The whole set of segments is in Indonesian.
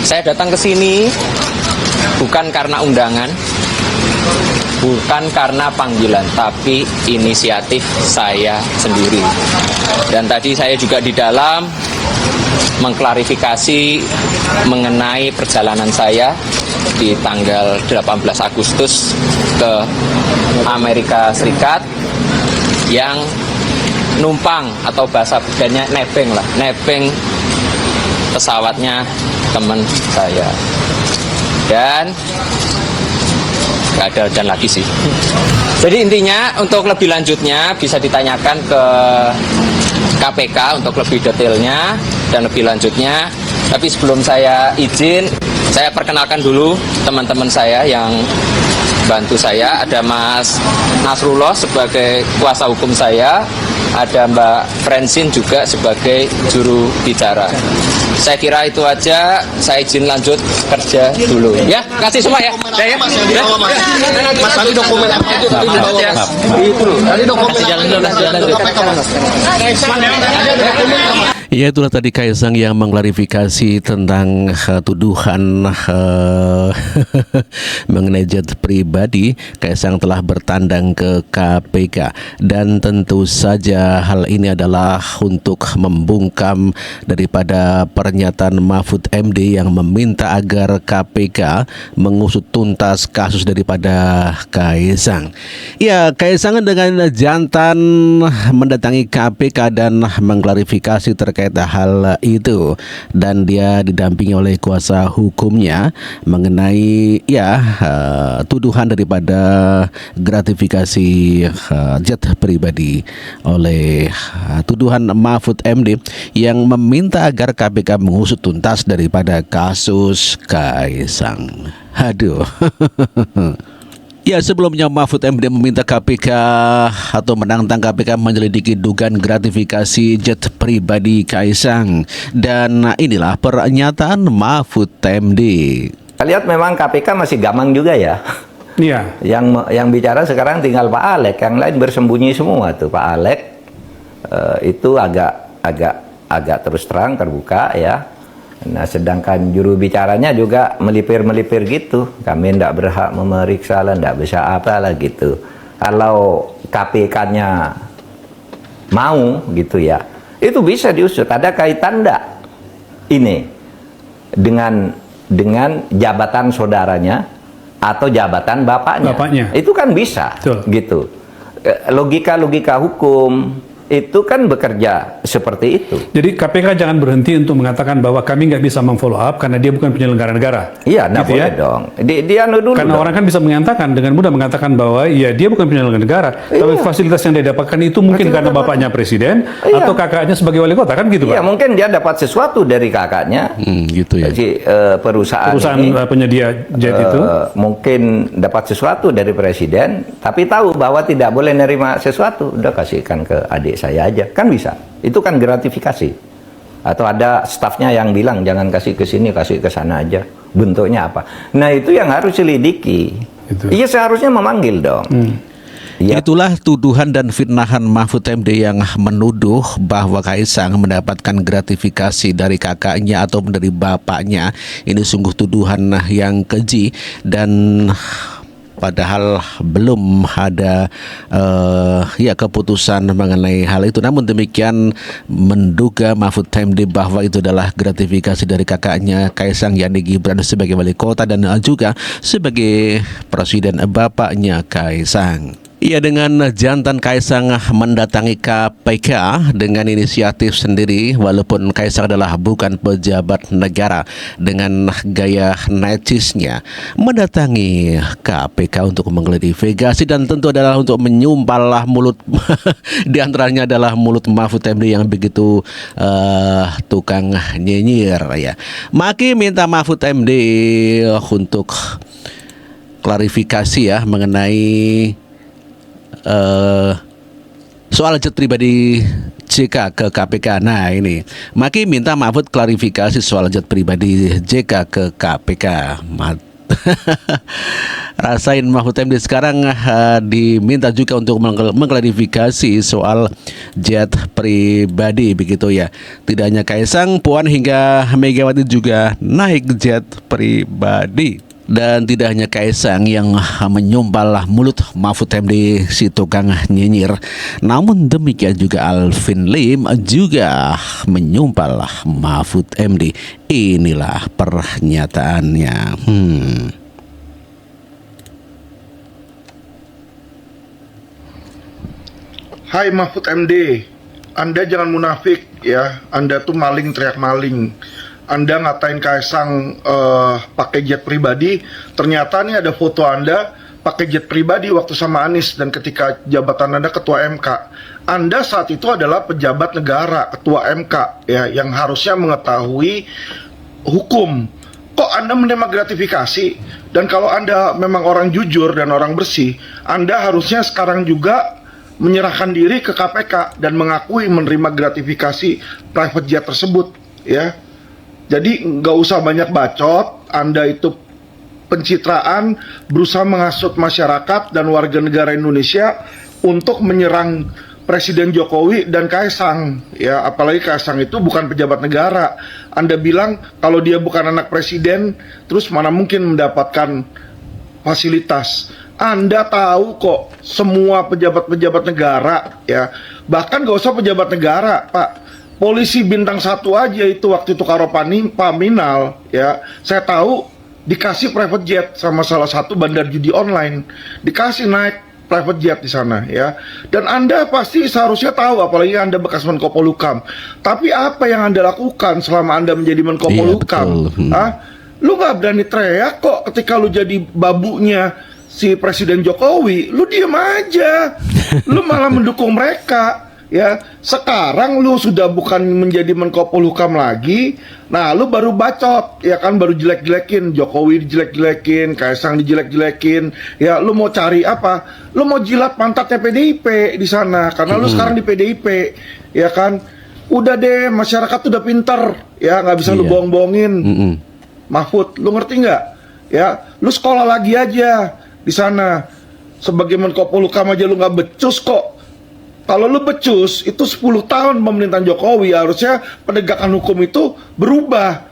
Saya datang ke sini bukan karena undangan, bukan karena panggilan, tapi inisiatif saya sendiri. Dan tadi saya juga di dalam mengklarifikasi mengenai perjalanan saya di tanggal 18 Agustus ke Amerika Serikat yang numpang atau bahasa bedanya nebeng pesawatnya teman saya. Dan nggak ada dan lagi sih. Jadi intinya untuk lebih lanjutnya bisa ditanyakan ke KPK untuk lebih detailnya dan lebih lanjutnya. Tapi sebelum saya izin, saya perkenalkan dulu teman-teman saya yang bantu saya. Ada Mas Nasrullah sebagai kuasa hukum saya, ada Mbak Francine juga sebagai juru bicara. Saya kira itu aja, saya izin lanjut kerja dulu. Ya, kasih semua ya. Mas, tadi dokumen apa itu tadi dibawa Mas? Itu tadi dokumen jalan dulu. Ya, itulah tadi Kaisang yang mengklarifikasi tentang tuduhan mengenai jet pribadi. Kaisang telah bertandang ke KPK dan tentu saja hal ini adalah untuk membungkam daripada pernyataan Mahfud MD yang meminta agar KPK mengusut tuntas kasus daripada Kaisang. Ya, Kaisang dengan jantan mendatangi KPK dan mengklarifikasi terkait hal itu, dan dia didampingi oleh kuasa hukumnya mengenai tuduhan daripada gratifikasi jet pribadi oleh tuduhan Mahfud MD yang meminta agar KPK mengusut tuntas daripada kasus Kaisang. Aduh. Ya, sebelumnya Mahfud MD meminta KPK atau menantang KPK menyelidiki dugaan gratifikasi jet pribadi Kaisang. Dan inilah pernyataan Mahfud MD. Kita lihat memang KPK masih gamang juga ya. Iya. Yang bicara sekarang tinggal Pak Alek, yang lain bersembunyi semua tuh. Pak Alek itu agak terus terang terbuka ya. Nah, sedangkan juru bicaranya juga melipir-melipir gitu. Kami tidak berhak memeriksa lah, tidak bisa apalah gitu. Kalau KPK-nya mau gitu ya, itu bisa diusut. Ada kaitan enggak ini dengan jabatan saudaranya atau jabatan bapaknya? Itu kan bisa. Betul. Gitu. Logika hukum itu kan bekerja seperti itu. Jadi KPK jangan berhenti untuk mengatakan bahwa kami nggak bisa memfollow up karena dia bukan penyelenggara negara. Iya, nggak gitu boleh dong. Dia dulu. Karena orang kan bisa mengatakan dengan mudah mengatakan bahwa ya dia bukan penyelenggara negara, tapi fasilitas yang dia dapatkan itu mungkin karena bapaknya presiden atau kakaknya sebagai wali kota, kan gitu, Pak? Iya, mungkin dia dapat sesuatu dari kakaknya. Gitu ya. Perusahaan penyedia jet itu mungkin dapat sesuatu dari presiden, tapi tahu bahwa tidak boleh nerima sesuatu, udah kasihkan ke adik saya aja, kan bisa. Itu kan gratifikasi. Atau ada stafnya yang bilang jangan kasih ke sini, kasih ke sana aja. Bentuknya apa? Nah, itu yang harus selidiki. Iya, seharusnya memanggil dong. Ya. Itulah tuduhan dan fitnahan Mahfud MD yang menuduh bahwa Kaisang mendapatkan gratifikasi dari kakaknya atau dari bapaknya. Ini sungguh tuduhan yang keji, dan padahal belum ada keputusan mengenai hal itu. Namun demikian menduga Mahfud MD bahwa itu adalah gratifikasi dari kakaknya Kaisang, yakni Gibran sebagai wali kota dan juga sebagai presiden bapaknya Kaisang. Ia dengan jantan Kaisang mendatangi KPK dengan inisiatif sendiri, walaupun Kaisang adalah bukan pejabat negara, dengan gaya necisnya mendatangi KPK untuk mengklarifikasi, dan tentu adalah untuk menyumpallah mulut di antaranya adalah mulut Mahfud MD yang begitu tukang nyinyir ya. Maki minta Mahfud MD untuk klarifikasi ya mengenai soal jet pribadi JK ke KPK. Nah, ini Maki minta Mahfud klarifikasi soal jet pribadi JK ke KPK. Rasain Mahfud MD sekarang diminta juga untuk mengklarifikasi soal jet pribadi begitu ya. Tidak hanya Kaisang, Puan hingga Megawati juga naik jet pribadi. Dan tidak hanya Kaisang yang menyumpal mulut Mahfud MD si tukang nyinyir, namun demikian juga Alvin Lim juga menyumpal Mahfud MD. Inilah pernyataannya. Hai Mahfud MD, Anda jangan munafik ya, Anda tuh maling teriak maling. Anda ngatain Kaisang pakai jet pribadi, ternyata nih ada foto Anda pakai jet pribadi waktu sama Anies dan ketika jabatan Anda ketua MK. Anda saat itu adalah pejabat negara, ketua MK ya, yang harusnya mengetahui hukum. Kok Anda menerima gratifikasi? Dan kalau Anda memang orang jujur dan orang bersih, Anda harusnya sekarang juga menyerahkan diri ke KPK dan mengakui menerima gratifikasi private jet tersebut ya. Jadi nggak usah banyak bacot, Anda itu pencitraan, berusaha menghasut masyarakat dan warga negara Indonesia untuk menyerang Presiden Jokowi dan Kaisang ya, apalagi Kaisang itu bukan pejabat negara. Anda bilang kalau dia bukan anak presiden, terus mana mungkin mendapatkan fasilitas. Anda tahu kok semua pejabat-pejabat negara ya, bahkan gak usah pejabat negara Pak, polisi bintang 1 aja itu waktu itu karo Paminal ya, saya tahu dikasih private jet sama salah satu bandar judi online, dikasih naik private jet di sana ya. Dan Anda pasti seharusnya tahu, apalagi Anda bekas Menko Polhukam. Tapi apa yang Anda lakukan selama Anda menjadi Menko Polhukam? Lu nggak berani teriak kok ketika lu jadi babunya si Presiden Jokowi, lu diem aja, lu malah mendukung mereka ya. Sekarang lu sudah bukan menjadi Menko Polhukam lagi, nah lu baru bacot ya kan, baru jelek-jelekin Jokowi, dijelek-jelekin Kaisang, dijelek-jelekin ya. Lu mau cari apa? Lu mau jilat pantatnya PDIP di sana karena lu sekarang di PDIP ya kan. Udah deh, masyarakat udah pinter ya, nggak bisa lu bohong-bohongin. Mahfud, lu ngerti nggak ya? Lu sekolah lagi aja di sana. Sebagai Menko Polhukam aja lu nggak becus kok. Kalau lu becus, itu 10 tahun pemerintahan Jokowi, harusnya penegakan hukum itu berubah,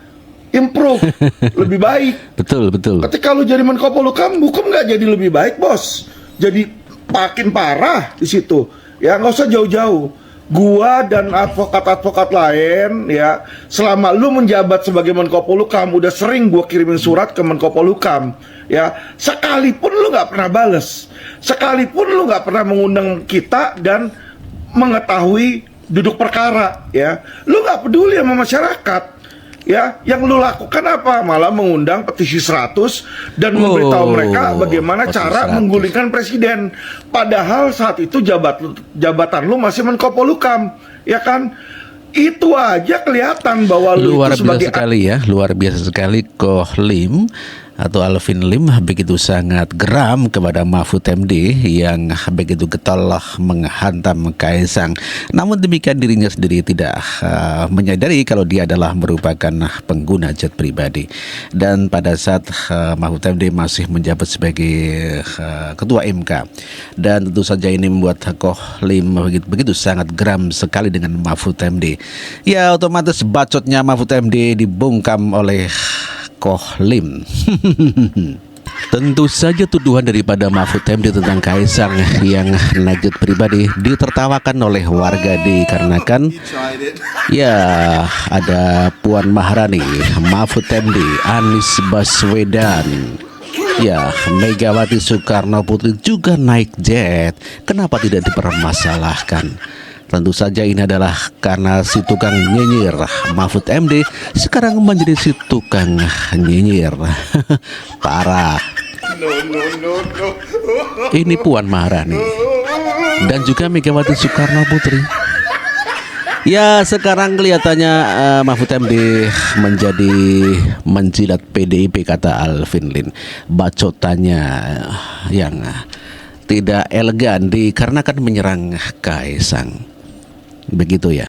improve, lebih baik. Betul. Ketika lu jadi Menko Polhukam, hukum nggak jadi lebih baik, bos. Jadi makin parah di situ. Ya nggak usah jauh-jauh. Gua dan advokat-advokat lain ya, selama lu menjabat sebagai Menko Polhukam, udah sering gua kirimin surat ke Menko Polhukam ya, sekalipun lu nggak pernah bales, sekalipun lu nggak pernah mengundang kita dan mengetahui duduk perkara ya, lu nggak peduli sama masyarakat ya. Yang lu lakukan apa? Malah mengundang petisi 100 dan memberitahu mereka bagaimana cara menggulingkan presiden. Padahal saat itu jabatan lu masih Menko Polhukam ya kan. Itu aja kelihatan bahwa lu luar itu sebagai luar biasa sekali Lim atau Alvin Lim begitu sangat geram kepada Mahfud MD yang begitu getol menghantam Kaisang. Namun demikian dirinya sendiri tidak menyadari kalau dia adalah merupakan pengguna jet pribadi. Dan pada saat Mahfud MD masih menjabat sebagai ketua MK, dan tentu saja ini membuat Lim begitu sangat geram sekali dengan Mahfud MD. Ya otomatis bacotnya Mahfud MD dibungkam oleh Lim. Tentu saja tuduhan daripada Mahfud MD tentang Kaisang yang naik jet pribadi ditertawakan oleh warga dikarenakan ya ada Puan Maharani, Mahfud MD, Anies Baswedan, ya Megawati Soekarno Putri juga naik jet. Kenapa tidak dipermasalahkan? Tentu saja ini adalah karena si tukang nyinyir Mahfud MD sekarang menjadi si tukang nyinyir. Parah. Ini Puan Maharani dan juga Megawati Soekarno Putri. Ya sekarang kelihatannya Mahfud MD menjadi menjilat PDIP, kata Alvin Lim. Bacotannya yang tidak elegan dikarenakan menyerang Kaisang. Begitu ya.